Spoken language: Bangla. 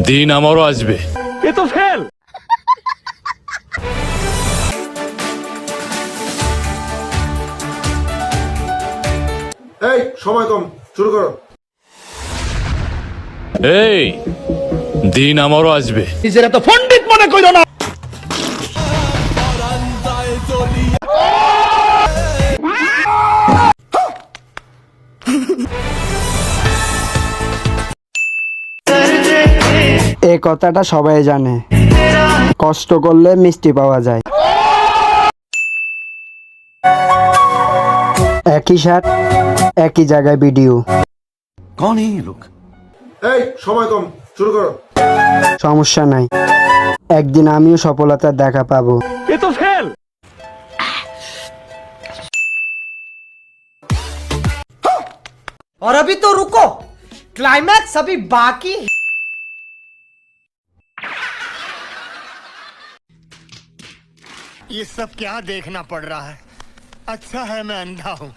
দিন আমারও আসবে। এ তো ফেল। এই সময় কম, শুরু করো। এই দিন আমারও আসবে। নিজেরা তো পণ্ডিত মনে করো না। এই কথাটা সবাই জানে, কষ্ট করলে মিষ্টি পাওয়া যায়। একই শার্ট, একই জায়গায় ভিডিও। कौन है ये लोग? এই সময় কম, শুরু করো। সমস্যা নাই, একদিন আমিও সফলতার দেখা পাবো। এ তো ফেল। और अभी तो रुको, क्लाइमैक्स अभी बाकी है। ये सब क्या देखना पड़ रहा है? अच्छा है मैं अंधा हूं।